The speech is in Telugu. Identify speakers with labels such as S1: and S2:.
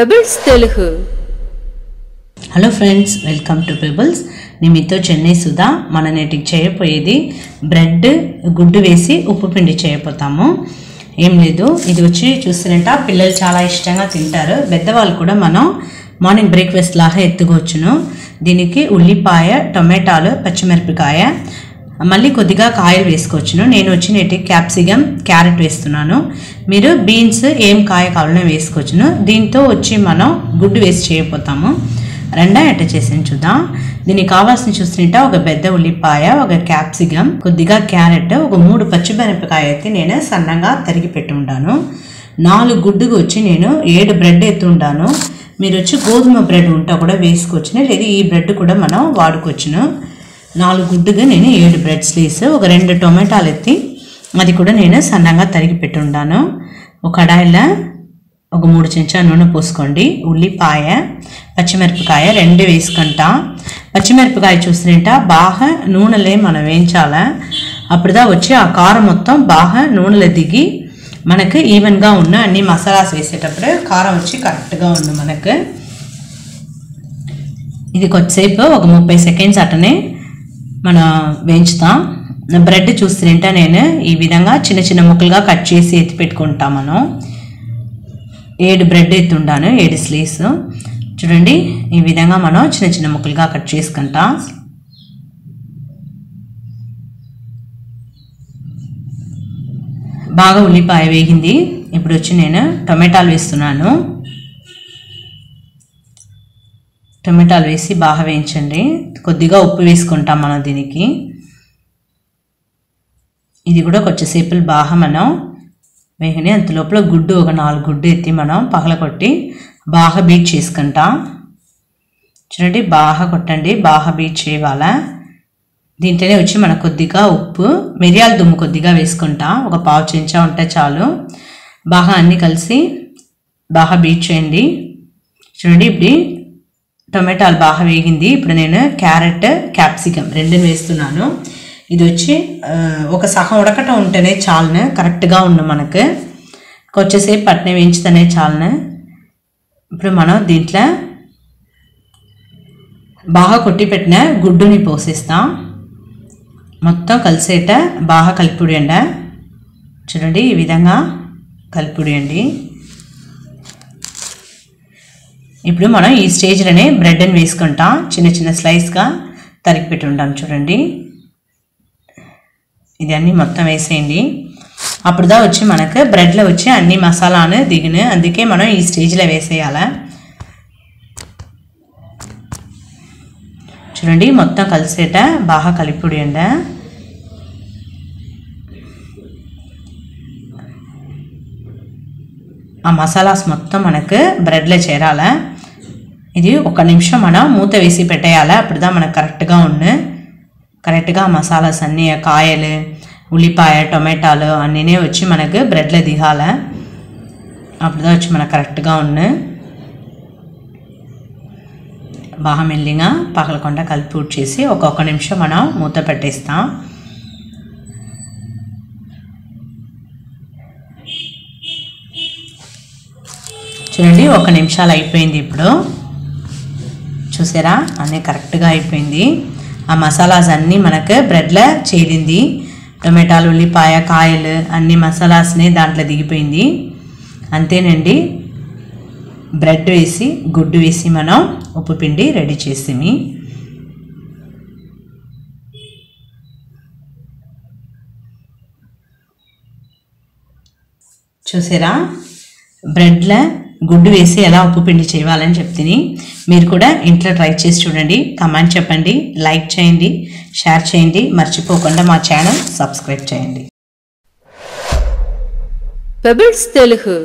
S1: Pebbles Telugu.
S2: Hello friends, welcome to pebbles. నేను మీతో చెన్నై సుధా. మన నేటికి చేయబోయేది బ్రెడ్ గుడ్డు వేసి ఉప్పు పిండి చేయబోతాము. ఏం లేదు, ఇది వచ్చి చూస్తున్నట్ట పిల్లలు చాలా ఇష్టంగా తింటారు. పెద్దవాళ్ళు కూడా మనం మార్నింగ్ బ్రేక్ఫాస్ట్ లాగా ఎత్తుకోవచ్చును. దీనికి ఉల్లిపాయ, టొమాటోలు, పచ్చిమిరపకాయ, మళ్ళీ కొద్దిగా కాయలు వేసుకోవచ్చును. నేను వచ్చి నేటికి క్యాప్సికమ్, క్యారెట్ వేస్తున్నాను. మీరు బీన్స్ ఏం కాయ కావాలన్నా వేసుకోవచ్చును. దీంతో వచ్చి మనం గుడ్డు వేసి చేయబోతాము. రెండా ఎట్ట చేసి చూద్దాం. దీనికి కావాల్సిన చూస్తుంట ఒక పెద్ద ఉల్లిపాయ, ఒక క్యాప్సికమ్, కొద్దిగా క్యారెట్, ఒక 3 పచ్చిమిరపకాయ అయితే నేను సన్నగా తరిగి పెట్టి ఉంటాను. 4 గుడ్డుకు వచ్చి నేను 7 బ్రెడ్ ఎత్తుంటాను. మీరు వచ్చి గోధుమ బ్రెడ్ ఉంటే కూడా వేసుకోవచ్చును, లేదు ఈ బ్రెడ్ కూడా మనం వాడుకోవచ్చును. 4 గుడ్డుగా నేను 7 బ్రెడ్ స్లైస్, ఒక 2 టొమాటోలు ఎత్తి అది కూడా నేను సన్నగా తరిగి పెట్టి ఉంటాను. ఒక కడాయిలో ఒక 3 చెంచా నూనె పోసుకోండి. ఉల్లిపాయ, పచ్చిమిరపకాయ 2 వేసుకుంటా. పచ్చిమిరపకాయ చూసినట్ట బాగా నూనెలే మనం వేయించాలా. అప్పుడుదా వచ్చి ఆ కారం మొత్తం బాగా నూనెలో దిగి మనకు ఈవెన్గా ఉన్న అన్ని మసాలాస్ వేసేటప్పుడు కారం వచ్చి కరెక్ట్గా ఉంది మనకు. ఇది కొద్దిసేపు ఒక 30 సెకండ్స్ అట్టనే మనం వేయించుతాం. బ్రెడ్ చూస్తుంట నేను ఈ విధంగా చిన్న చిన్న ముక్కలుగా కట్ చేసి ఎత్తి పెట్టుకుంటాం. మనం 7 బ్రెడ్ ఎత్తుంటాను, 7 స్లైస్. చూడండి, ఈ విధంగా మనం చిన్న చిన్న ముక్కలుగా కట్ చేసుకుంటాం. బాగా ఉల్లిపాయ వేగింది. ఇప్పుడు వచ్చి నేను టొమాటోలు వేస్తున్నాను. టొమాటోలు వేసి బాగా వేయించండి. కొద్దిగా ఉప్పు వేసుకుంటాం మనం దీనికి. ఇది కూడా కొంచెంసేపు బాగా మనం వేగని. అంత లోపల గుడ్డు ఒక 4 గుడ్డు ఎత్తి మనం పగలగొట్టి బాగా బీట్ చేసుకుంటాం. చూడండి, బాగా కొట్టండి, బాగా బీట్ చేయాలా. దీంట్లోనే వచ్చి మనం కొద్దిగా ఉప్పు, మిరియాల దుమ్ము కొద్దిగా వేసుకుంటాం. ఒక 1/2 చెంచా ఉంటే చాలు. బాగా అన్నీ కలిసి బాగా బీట్ చేయండి. చూడండి, ఇప్పుడు టొమాటోలు బాగా వేగింది. ఇప్పుడు నేను క్యారెట్, క్యాప్సికమ్ 2 వేస్తున్నాను. ఇది వచ్చి ఒక సగం ఉడకటం ఉంటేనే చాలును, కరెక్ట్గా ఉన్న మనకు. కొంచెంసేపు పట్నే వేయించుతనే చాలును. ఇప్పుడు మనం దీంట్లో బాగా కొట్టి పెట్టిన గుడ్డుని పోసేస్తాం. మొత్తం కలిసేట బాగా కలిపిడియండి. చూడండి, ఈ విధంగా కలిపిడియండి. ఇప్పుడు మనం ఈ స్టేజ్లోనే బ్రెడ్ని వేసుకుంటాం. చిన్న చిన్న స్లైస్గా తరిగి పెట్టి ఉంటాం. చూడండి, ఇది అన్నీ మొత్తం వేసేయండి. అప్పుడుదా వచ్చి మనకు బ్రెడ్లో వచ్చి అన్ని మసాలాను దిగును. అందుకే మనం ఈ స్టేజ్లో వేసేయాలి. చూడండి, మొత్తం కలిసేట బాగా కలిపిడియండి. ఆ మసాలాస్ మొత్తం మనకు బ్రెడ్లో చేరాలి. ఇది 1 నిమిషం మనం మూత వేసి పెట్టేయాలి. అప్పుడుదా మనకు కరెక్ట్గా ఉంది. కరెక్ట్గా మసాలాస్ అన్నీ, కాయలు, ఉల్లిపాయ, టొమాటోలు అన్నీ వచ్చి మనకు బ్రెడ్లో దిగాలి. అప్పుడుదా వచ్చి మనకు కరెక్ట్గా ఉంది. బాగా మెల్లిగా పగలకుండా కలిపి ఉడ్చేసి ఒక్కొక్క నిమిషం మనం మూత పెట్టేస్తాం. చూడండి, 1 నిమిషాలు అయిపోయింది. ఇప్పుడు చూసారా, అన్నీ కరెక్ట్గా అయిపోయింది. ఆ మసాలాస్ అన్నీ మనకు బ్రెడ్లో చేరింది. టొమాటోలు, ఉల్లిపాయ, కాయలు అన్ని మసాలాస్ని దాంట్లో దిగిపోయింది. అంతేనండి, బ్రెడ్ వేసి గుడ్డు వేసి మనం ఉప్పు పిండి రెడీ చేసేమి. చూసారా, బ్రెడ్లో గుడ్డు వేసి ఎలా ఉప్పు పిండి చేయాలని చెప్ತೀನಿ. మీరు కూడా ఇంట్లో ట్రై చేసి చూడండి. కామెంట్ చెప్పండి, లైక్ చేయండి, షేర్ చేయండి. మర్చిపోకుండా మా ఛానల్ సబ్స్క్రైబ్ చేయండి.
S1: పెబుల్స్ తెలుగు.